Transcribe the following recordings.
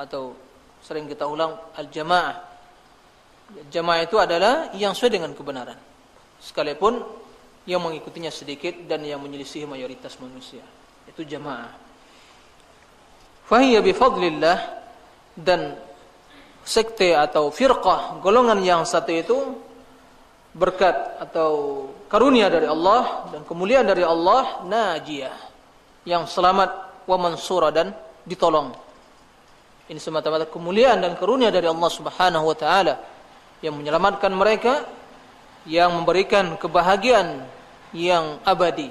atau sering kita ulang al-jamaah. Jamaah itu adalah yang sesuai dengan kebenaran, sekalipun yang mengikutinya sedikit dan yang menyelisihi mayoritas manusia. Itu jamaah. Fahiya bifadlillah, dan sekte atau firqah, golongan yang satu itu berkat atau karunia dari Allah dan kemuliaan dari Allah, najiyah, yang selamat, wa mansura, dan ditolong. Ini semata-mata kemuliaan dan karunia dari Allah Subhanahu wa taala yang menyelamatkan mereka, yang memberikan kebahagiaan yang abadi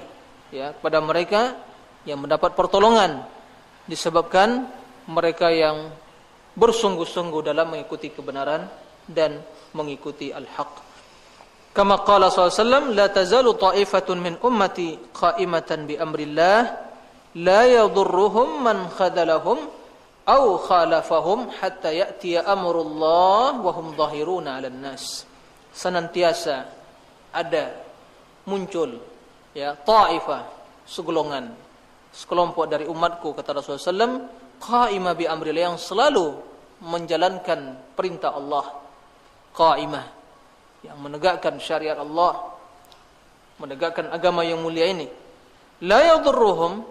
ya kepada mereka, yang mendapat pertolongan disebabkan mereka yang bersungguh-sungguh dalam mengikuti kebenaran dan mengikuti al-haq. Kama qala sallallahu alaihi wasallam, la tazalu ta'ifatun min ummati qa'imatan bi amrillah la yadhurruhum man khadalahum aw khalafahum hatta ya'tiya amrullah wa hum dhahiruna 'alan nas. Senantiasa ada muncul ya ta'ifah, segolongan, sekelompok dari umatku, kata Rasulullah SAW, qa'imah bi amrillah, yang selalu menjalankan perintah Allah, qa'imah, yang menegakkan syariat Allah, menegakkan agama yang mulia ini. La yadhurruhum,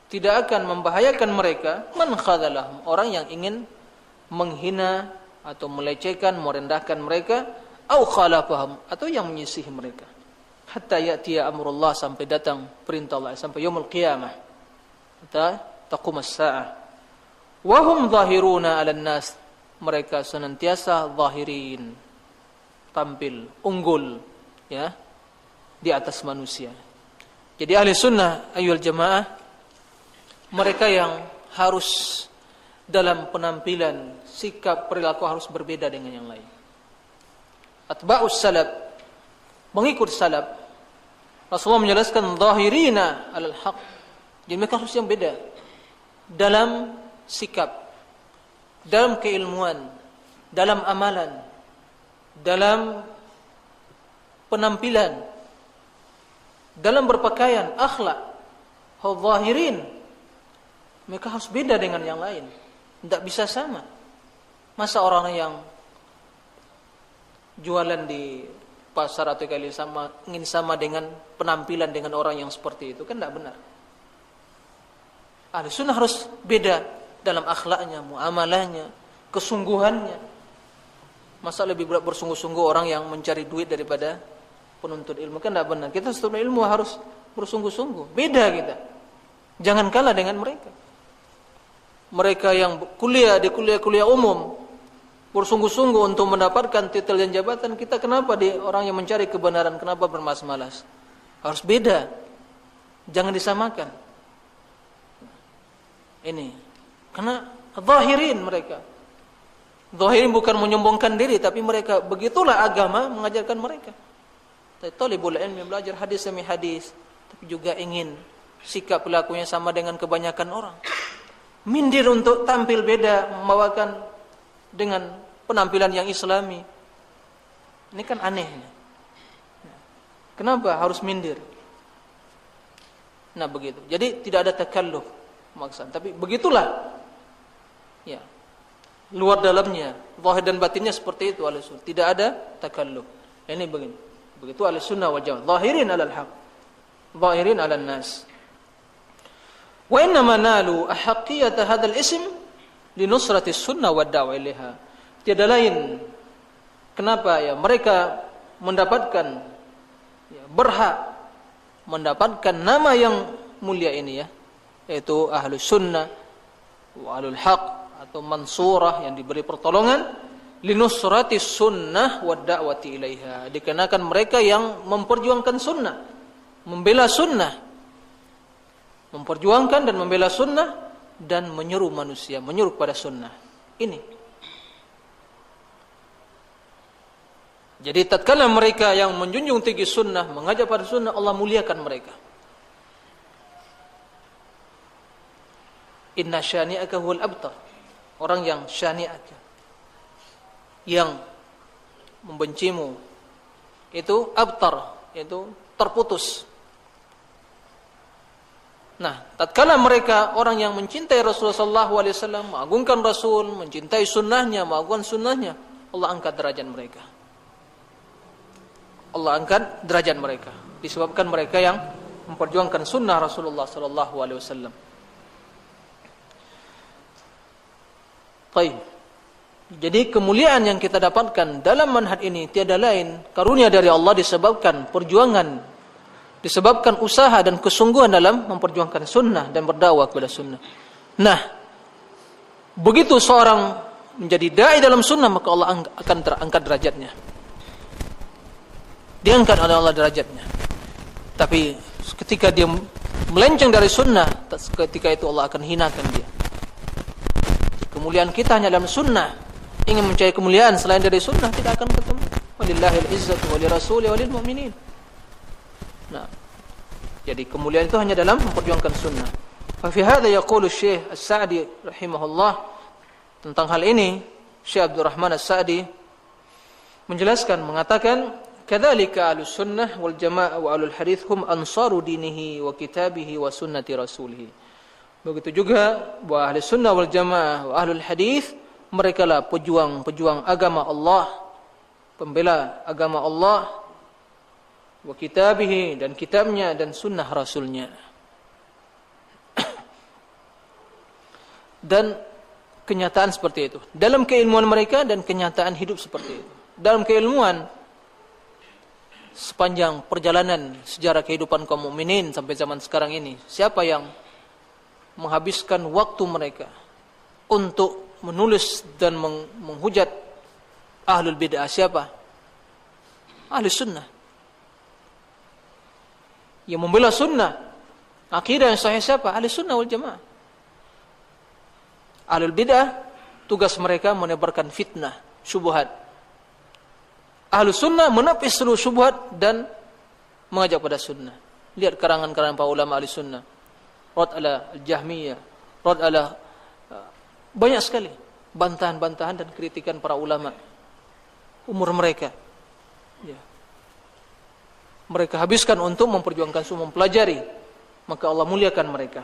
tidak akan membahayakan mereka, man khadalahum, orang yang ingin menghina atau melecehkan, merendahkan mereka, au khalafahum, atau yang menyisihi mereka. Hatta ya'tiya amrullah, sampai datang perintah Allah, sampai yaumul qiyamah, hatta taqumas sa'ah. Wa hum zahiruna 'alan nas, mereka senantiasa zahirin, tampil unggul ya di atas manusia. Jadi ahli sunnah ayyuhal jamaah, mereka yang harus dalam penampilan, sikap, perilaku harus berbeda dengan yang lain. Atba'us salaf, mengikut salaf. Rasulullah menjelaskan zahirina 'alal haq. Jadi mereka harus yang beda dalam sikap, dalam keilmuan, dalam amalan, dalam penampilan, dalam berpakaian, akhlak. Zahirin, mereka harus beda dengan yang lain, tidak bisa sama. Masa orang yang jualan di pasar atau kali sama ingin sama dengan penampilan dengan orang yang seperti itu, kan tidak benar. Ahli sunnah harus beda dalam akhlaknya, muamalahnya, kesungguhannya. Masa lebih bersungguh-sungguh orang yang mencari duit daripada penuntut ilmu, kan tidak benar. Kita setelah ilmu harus bersungguh-sungguh, beda kita, jangan kalah dengan mereka. Mereka yang kuliah di kuliah-kuliah umum bersungguh-sungguh untuk mendapatkan titel dan jabatan, kita kenapa di orang yang mencari kebenaran, kenapa bermalas-malas? Harus beda, jangan disamakan. Ini karena zahirin, mereka zahirin bukan menyombongkan diri, tapi mereka begitulah agama mengajarkan mereka. Talibul ilmi, belajar hadis demi hadis, tapi juga ingin sikap pelakunya sama dengan kebanyakan orang. Mindir untuk tampil beda, membawakan dengan penampilan yang islami. Ini kan aneh. Kenapa harus mindir? Nah begitu. Jadi tidak ada takalluf maksud, tapi begitulah. Ya. Luar dalamnya, zahir dan batinnya seperti itu ahli sunnah. Tidak ada takalluf. Ini begini. Begitu ahli sunnah wal jamaah. Zahirin 'alal haq. Zahirin 'alan nas. Wa innama nalu ahaqiyata hadzal ism linusrati sunnah wa da'wa ilaiha. Tiada lain kenapa ya mereka mendapatkan berhak mendapatkan nama yang mulia ini ya, yaitu ahlus sunnah wa ahlul haq atau mansurah, yang diberi pertolongan, linusrati sunnah wa da'wati ilaiha, dikarenakan mereka yang memperjuangkan sunnah, membela sunnah, memperjuangkan dan membela sunnah, dan menyeru manusia, menyeru kepada sunnah. Ini. Jadi tatkala mereka yang menjunjung tinggi sunnah, mengajak pada sunnah, Allah muliakan mereka. Inna syani'aka huwal abtar. Orang yang syani'aka, yang membencimu, itu abtar, itu terputus. Nah, tatkala mereka orang yang mencintai Rasulullah SAW, mengagungkan Rasul, mencintai sunnahnya, mengagungkan sunnahnya, Allah angkat derajat mereka. Allah angkat derajat mereka disebabkan mereka yang memperjuangkan sunnah Rasulullah SAW. Baik. Jadi kemuliaan yang kita dapatkan dalam manhaj ini tiada lain karunia dari Allah disebabkan perjuangan, disebabkan usaha dan kesungguhan dalam memperjuangkan sunnah dan berdakwah kepada sunnah. Nah, begitu seorang menjadi dai dalam sunnah, maka Allah akan terangkat derajatnya. Diangkat oleh Allah derajatnya. Tapi ketika dia melenceng dari sunnah, ketika itu Allah akan hinakan dia. Kemuliaan kita hanya dalam sunnah. Ingin mencari kemuliaan selain dari sunnah tidak akan ketemu. Walillahil izzatu wa lirasuli wa lil mu'minin. Nah, jadi kemuliaan itu hanya dalam memperjuangkan sunnah. Fa fi hadza yaqulu Syekh As-Sa'di rahimahullah, tentang hal ini Syekh Abdul Rahman As-Sa'di menjelaskan, mengatakan kadzalika ahlus sunnah wal jamaah wa ahlul hadits hum ansaru dinihi wa kitabihi wa sunnati rasulih. Begitu juga bahwa ahli sunnah wal jamaah wa ahlul hadits, mereka lah pejuang agama Allah, pembela agama Allah, wa kitabihi, dan kitabnya, dan sunnah rasulnya. Dan kenyataan seperti itu dalam keilmuan mereka, dan kenyataan hidup seperti itu. Dalam keilmuan, sepanjang perjalanan sejarah kehidupan kaum mukminin sampai zaman sekarang ini, siapa yang menghabiskan waktu mereka untuk menulis dan menghujat ahlul bid'ah? Siapa? Ahli sunnah. Yang membela sunnah, akidah yang sahih siapa? Ahli sunnah wal jamaah. Ahlul bid'ah, tugas mereka menebarkan fitnah, syubhat. Ahlu sunnah menepis seluruh syubhat dan mengajak pada sunnah. Lihat karangan-karangan para ulama ahli sunnah. Rad ala al-Jahmiyah, rad ala, banyak sekali bantahan-bantahan dan kritikan para ulama. Umur mereka, ya, mereka habiskan untuk memperjuangkan sunnah, mempelajari, maka Allah muliakan mereka.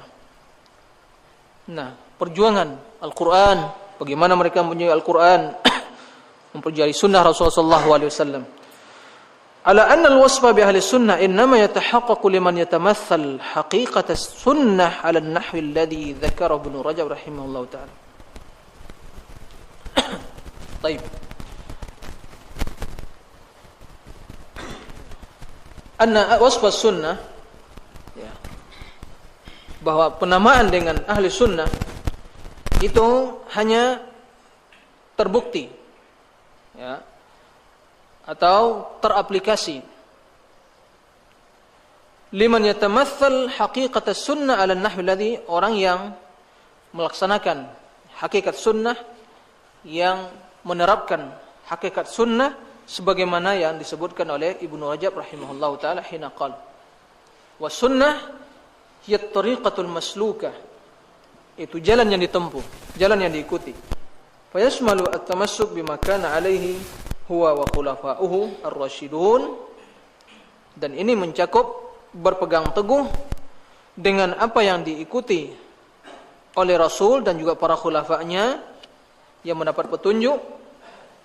Nah, perjuangan Al-Quran, bagaimana mereka mempunyai Al-Quran, mempelajari sunnah Rasulullah SAW. Ala anna al-wasfa bi ahli sunnah innama yatahaqqaqu liman yatamathal haqiqat as-sunnah ala an-nahwi alladhi dzakara Ibnu Rajab rahimahullah ta'ala. Baik. Anna wasfa sunnah, ya, bahwa penamaan dengan ahli sunnah itu hanya terbukti, ya, atau teraplikasi liman yatamathal haqiqat as-sunnah ala an-nahwi alladhi, orang yang melaksanakan hakikat sunnah, yang menerapkan hakikat sunnah sebagaimana yang disebutkan oleh Ibnu Rajab rahimahullahu taala hina qala wa sunnah hiya at-tariqatul maslukah, itu jalan yang ditempuh, jalan yang diikuti. Fa yashmalu at-tamassuk bima kana alaihi huwa wa khulafa'uhu ar-rasyidun, dan ini mencakup berpegang teguh dengan apa yang diikuti oleh Rasul dan juga para khulafa'nya yang mendapat petunjuk,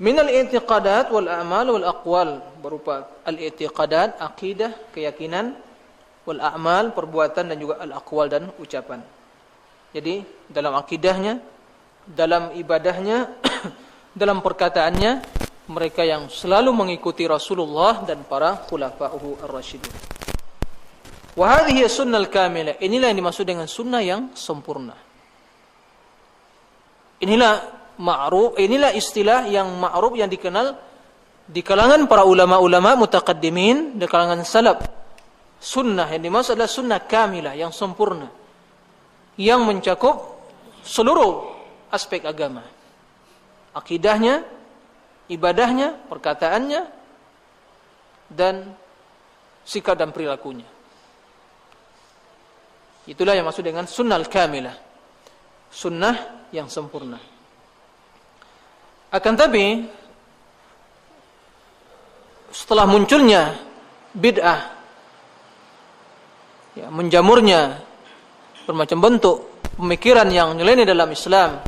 minal i'tiqadat wal a'mal wal aqwal, berupa al-i'tiqadat, akidah, keyakinan, wal a'mal, perbuatan, dan juga al-aqwal, dan ucapan. Jadi dalam akidahnya, dalam ibadahnya, dalam perkataannya, mereka yang selalu mengikuti Rasulullah dan para khulafa'uhu ar-rasyidun. Wa hadhihi sunnal kamilah, inilah yang dimaksud dengan sunnah yang sempurna. Inilah ma'ruf, inilah istilah yang ma'ruf, yang dikenal di kalangan para ulama-ulama mutaqaddimin, di kalangan salaf. Sunnah yang dimaksud adalah sunnah kamilah, yang sempurna, yang mencakup seluruh aspek agama, akidahnya, ibadahnya, perkataannya, dan sikap dan perilakunya. Itulah yang maksud dengan sunnah kamilah, sunnah yang sempurna. Akan tapi setelah munculnya bid'ah, ya, menjamurnya bermacam bentuk pemikiran yang nyeleneh dalam Islam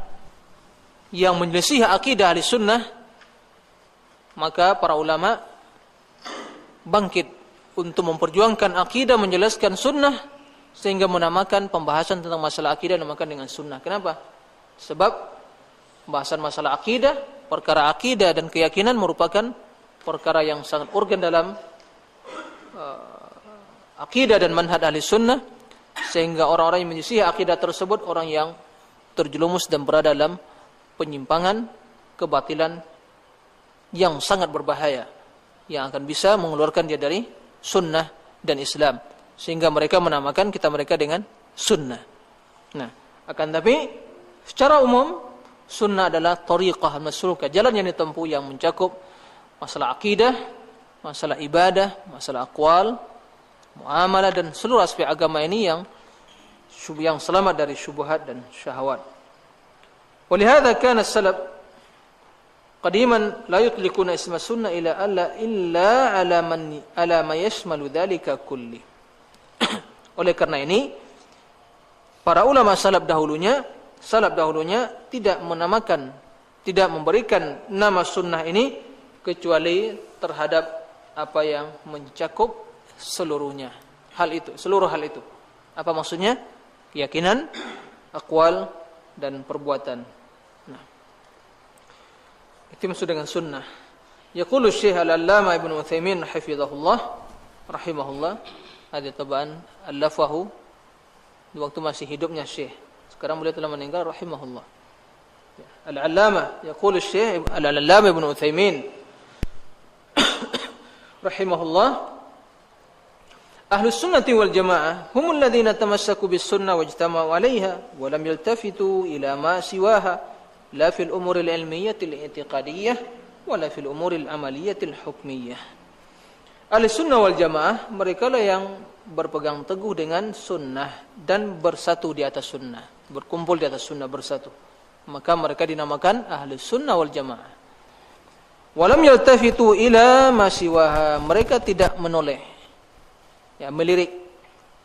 yang menyelisih akidah ahli sunnah, maka para ulama bangkit untuk memperjuangkan akidah, menjelaskan sunnah, sehingga menamakan pembahasan tentang masalah akidah dinamakan dengan sunnah. Kenapa? Sebab pembahasan masalah akidah, perkara akidah dan keyakinan merupakan perkara yang sangat urgen dalam akidah dan manhaj ahli sunnah, sehingga orang-orang yang menyisihi akidah tersebut orang yang terjerumus dan berada dalam penyimpangan, kebatilan yang sangat berbahaya, yang akan bisa mengeluarkan dia dari sunnah dan Islam, sehingga mereka menamakan kita mereka dengan sunnah. Nah, akan tapi secara umum sunnah adalah tariqah masrukah, jalan yang ditempuh yang mencakup masalah akidah, masalah ibadah, masalah aqwal, muamalah, dan seluruh aspek agama ini yang selamat dari syubhat dan syahwat. Walihada kana as-salaf qadiman la yutliquna isma sunnah illa ala ma yashmalu dzalika kulli. Oleh karena ini para ulama salaf dahulunya tidak menamakan, tidak memberikan nama sunnah ini kecuali terhadap apa yang mencakup seluruhnya. Seluruh hal itu. Apa maksudnya? Keyakinan, aqwal, dan perbuatan. Nah, itu maksud dengan sunnah. Yaqulu Syekh Al-Allamah Ibnu Utsaimin rahimahullah, ada tabaan allafahu di waktu masih hidupnya Syekh. Sekarang beliau telah meninggal rahimahullah. Al-Allamah yaqulu Syekh Al-Allamah Ibnu Utsaimin rahimahullah, Ahlus sunnati wal jamaah humul ladzina tamassaku bis sunnah wajtama'u 'alaiha wa lam yaltafitu ila ma siwaha la fil umuri al ilmiyyah al i'tiqadiyyah wa la fil umuri al amaliyyah al hukmiyyah. Ahlus sunnah wal jamaah mereka lah yang berpegang teguh dengan sunnah dan bersatu di atas sunnah, berkumpul di atas sunnah, bersatu. Maka mereka dinamakan Ahlus sunnah wal jamaah. Wa lam yaltafitu ila ma siwaha, mereka tidak menoleh, melirik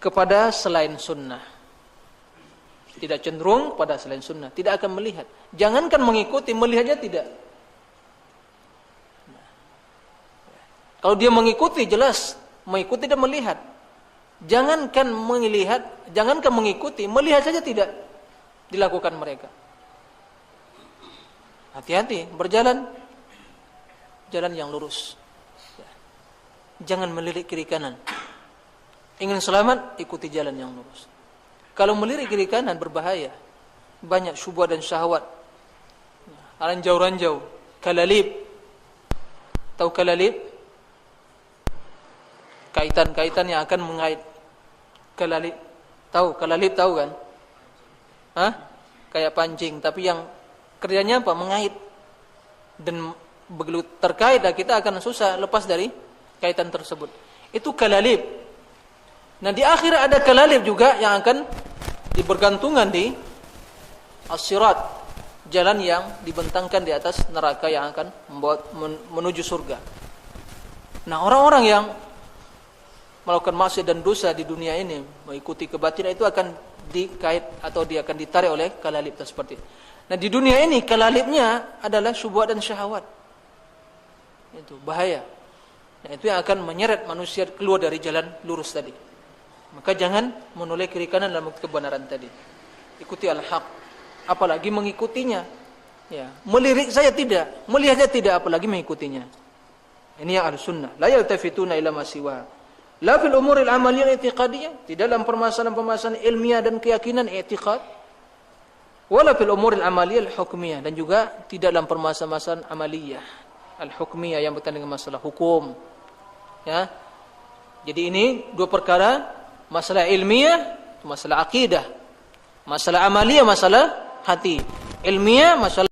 kepada selain sunnah, tidak cenderung pada selain sunnah, tidak akan melihat. Jangankan mengikuti, melihatnya tidak. Kalau dia mengikuti, jelas mengikuti dan melihat. Jangankan melihat, jangankan mengikuti, melihat saja tidak dilakukan mereka. Hati-hati, berjalan jalan yang lurus. Jangan melirik kiri kanan. Ingin selamat, ikuti jalan yang lurus. Kalau melirik kiri kanan berbahaya. Banyak syubhat dan syahwat. Ranjau-ranjau, kalalib. Tahu kalalib? Kaitan-kaitan yang akan mengait. Kalalib. Tahu kan? Kayak pancing, tapi yang kerjanya apa? Mengait. Dan begitu terkait, kita akan susah lepas dari kaitan tersebut. Itu kalalib. Nah, di akhir ada kalalib juga yang akan dibergantungan di as-sirat, jalan yang dibentangkan di atas neraka yang akan membuat menuju surga. Nah, orang-orang yang melakukan maksiat dan dosa di dunia ini, mengikuti kebatilan, itu akan dikait atau dia akan ditarik oleh kalalib seperti itu. Nah, di dunia ini kalalibnya adalah syubhat dan syahwat. Itu bahaya. Nah, itu yang akan menyeret manusia keluar dari jalan lurus tadi. Maka jangan menoleh kiri kanan dalam kebenaran tadi. Ikuti al-haq, apalagi mengikutinya. Ya, melirik saya tidak, melihatnya tidak, apalagi mengikutinya. Ini yang Ahlus sunnah. La yaltafituna ila ma siwa. La fil umuril amaliyah i'tiqadiyah, tidak dalam permasalahan-permasalahan ilmiah dan keyakinan i'tiqad. Wala fil umuril amaliyah al-hukmiyah, dan juga tidak dalam permasalahan amaliyah al-hukmiyah yang berkaitan dengan masalah hukum. Ya. Jadi ini dua perkara. Masalah ilmiah, masalah akidah. Masalah amaliyah, masalah hati. Ilmiah, masalah